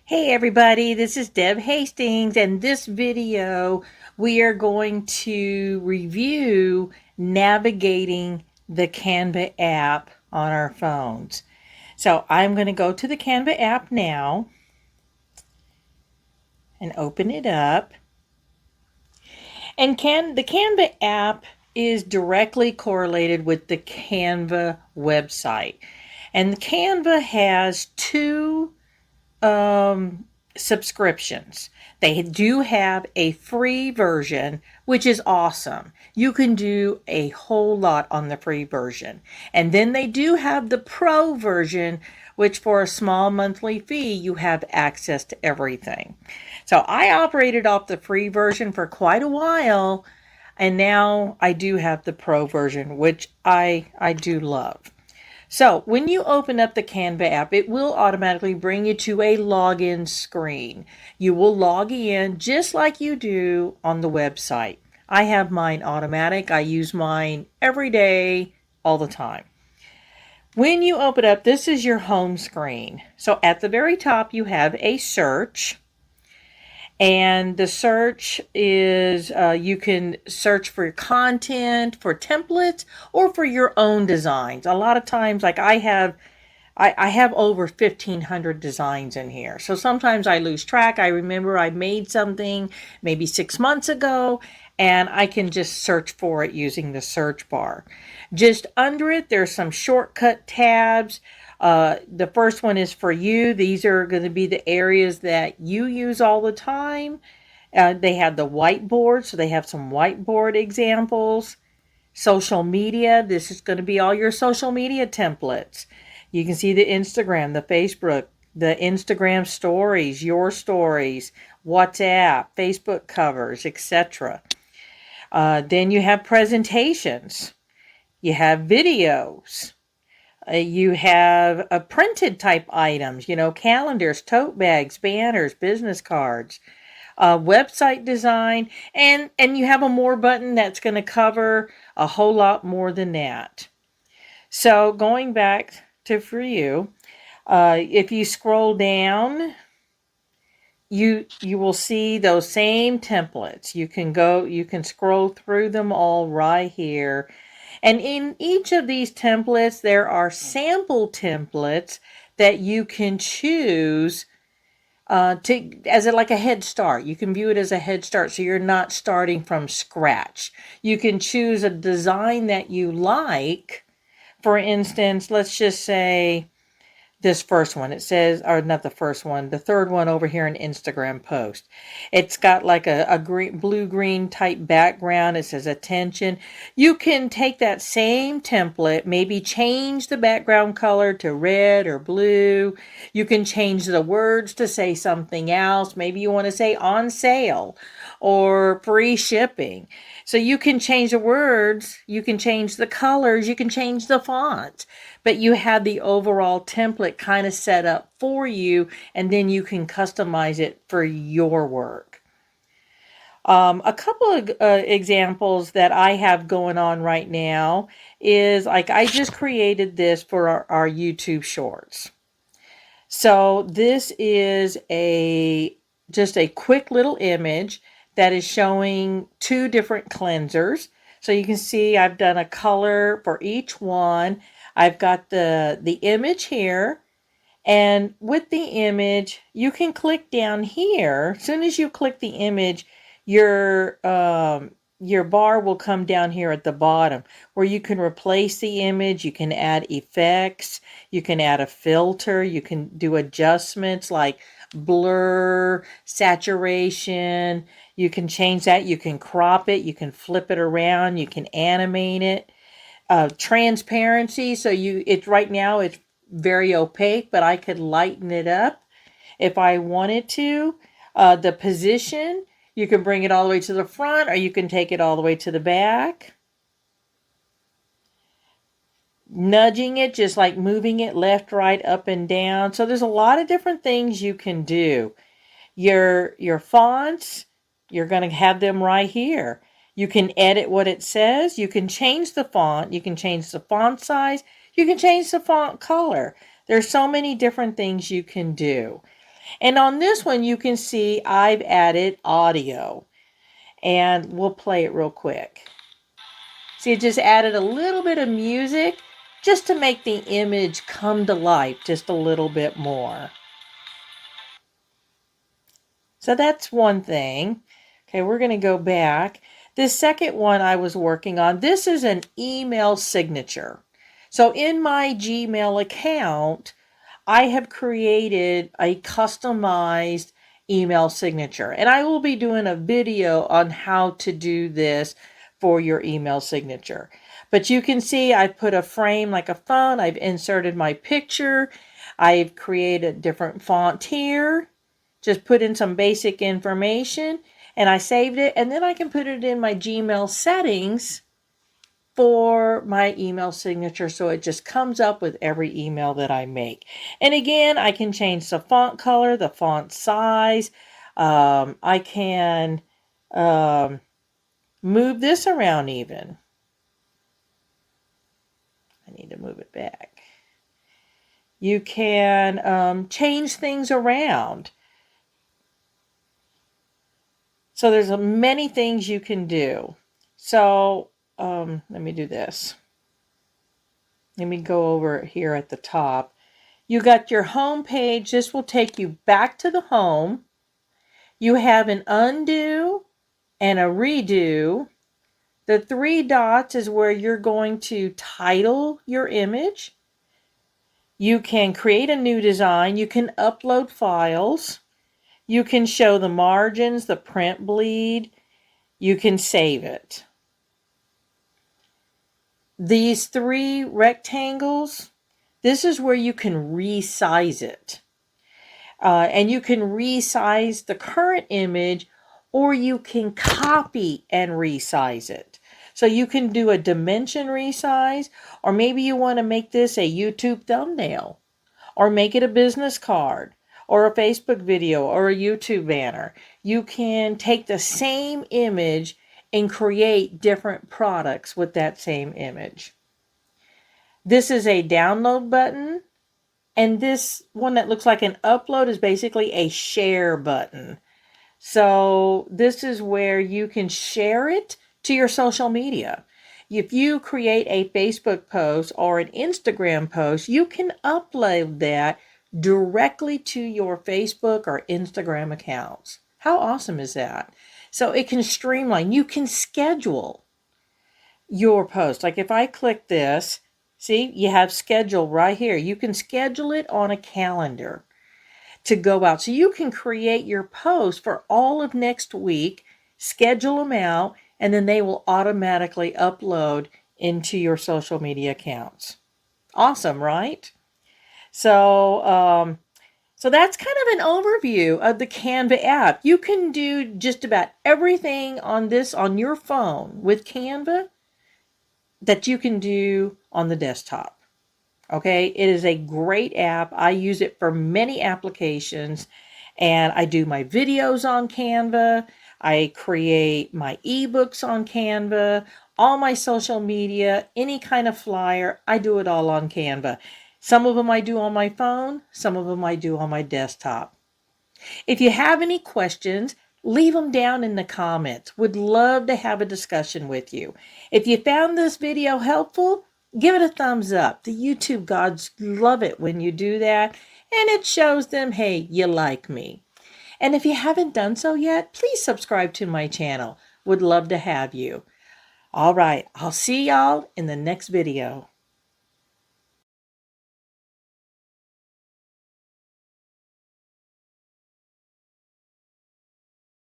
Hey everybody, this is Deb Hastings, and this video we are going to review navigating the Canva app on our phones. So I'm going to go to the Canva app now and open it up. And the Canva app is directly correlated with the Canva website. And Canva has two subscriptions. They do have a free version, which is awesome. You can do a whole lot on the free version. And then they do have the pro version, which for a small monthly fee, you have access to everything. So I operated off the free version for quite a while, and now I do have the pro version, which I do love. So when you open up the Canva app, it will automatically bring you to a login screen. You will log in just like you do on the website. I have mine automatic. I use mine every day, all the time. When you open up, this is your home screen. So at the very top, you have a search. And the search is you can search for content, for templates, or for your own designs. A lot of times, like I have over 1,500 designs in here. So sometimes I lose track. I remember I made something maybe 6 months ago, and I can just search for it using the search bar. Just under it, there's some shortcut tabs. The first one is for you. These are going to be the areas that you use all the time. They have the whiteboard, so they have some whiteboard examples. Social media, this is going to be all your social media templates. You can see the Instagram, the Facebook, the Instagram stories, your stories, WhatsApp, Facebook covers, etc. Then you have presentations. You have videos. You have printed type items, calendars, tote bags, banners, business cards, website design, and you have a more button that's going to cover a whole lot more than that. So going back to for you, if you scroll down, you will see those same templates. You can scroll through them all right here. And in each of these templates, there are sample templates that you can choose as like a head start. You can view it as a head start, so you're not starting from scratch. You can choose a design that you like. For instance, let's just say this first one. It says, or not the first one, the third one over here, an Instagram post. It's got like a blue-green type background. It says attention. You can take that same template, maybe change the background color to red or blue. You can change the words to say something else. Maybe you want to say on sale or free shipping. So you can change the words, you can change the colors, you can change the fonts, but you have the overall template kind of set up for you, and then you can customize it for your work. A couple of examples that I have going on right now is like I just created this for our YouTube shorts. So this is just a quick little image that is showing two different cleansers. So you can see I've done a color for each one. I've got the image here, and with the image, you can click down here. As soon as you click the image, your bar will come down here at the bottom where you can replace the image, you can add effects, you can add a filter, you can do adjustments like blur, saturation. You can change that, you can crop it, you can flip it around, you can animate it. Transparency, so it's right now it's very opaque, but I could lighten it up if I wanted to. The position, you can bring it all the way to the front, or you can take it all the way to the back. Nudging it, just like moving it left, right, up, and down. So there's a lot of different things you can do. Your fonts, you're going to have them right here. You can edit what it says. You can change the font. You can change the font size. You can change the font color. There's so many different things you can do. And on this one, you can see I've added audio. And we'll play it real quick. See, it just added a little bit of music just to make the image come to life just a little bit more. So that's one thing. Okay, we're going to go back. This second one I was working on, this is an email signature. So in my Gmail account, I have created a customized email signature. And I will be doing a video on how to do this for your email signature. But you can see I've put a frame like a phone. I've inserted my picture. I've created a different font here. Just put in some basic information and I saved it. And then I can put it in my Gmail settings for my email signature so it just comes up with every email that I make. And again, I can change the font color, the font size. I can move this around even. I need to move it back. You can change things around. So there's many things you can do. So let me do this. Let me go over here at the top. You got your home page. This will take you back to the home. You have an undo and a redo. The 3 dots is where you're going to title your image. You can create a new design. You can upload files. You can show the margins, the print bleed. You can save it. These 3 rectangles, this is where you can resize it. And you can resize the current image or you can copy and resize it. So you can do a dimension resize, or maybe you want to make this a YouTube thumbnail, or make it a business card, or a Facebook video, or a YouTube banner. You can take the same image and create different products with that same image. This is a download button. And this one that looks like an upload is basically a share button. So this is where you can share it to your social media. If you create a Facebook post or an Instagram post, you can upload that directly to your Facebook or Instagram accounts. How awesome is that? So it can streamline. You can schedule your post. Like if I click this, see, you have schedule right here. You can schedule it on a calendar to go out. So you can create your post for all of next week, schedule them out, and then they will automatically upload into your social media accounts. Awesome, right? So, so that's kind of an overview of the Canva app. You can do just about everything on this on your phone with Canva that you can do on the desktop. Okay, it is a great app. I use it for many applications, and I do my videos on Canva. I create my ebooks on Canva, all my social media, any kind of flyer, I do it all on Canva. Some of them I do on my phone, some of them I do on my desktop. If you have any questions, leave them down in the comments. Would love to have a discussion with you. If you found this video helpful, give it a thumbs up. The YouTube gods love it when you do that, and it shows them, hey, you like me. And if you haven't done so yet, please subscribe to my channel. Would love to have you. All right, I'll see y'all in the next video.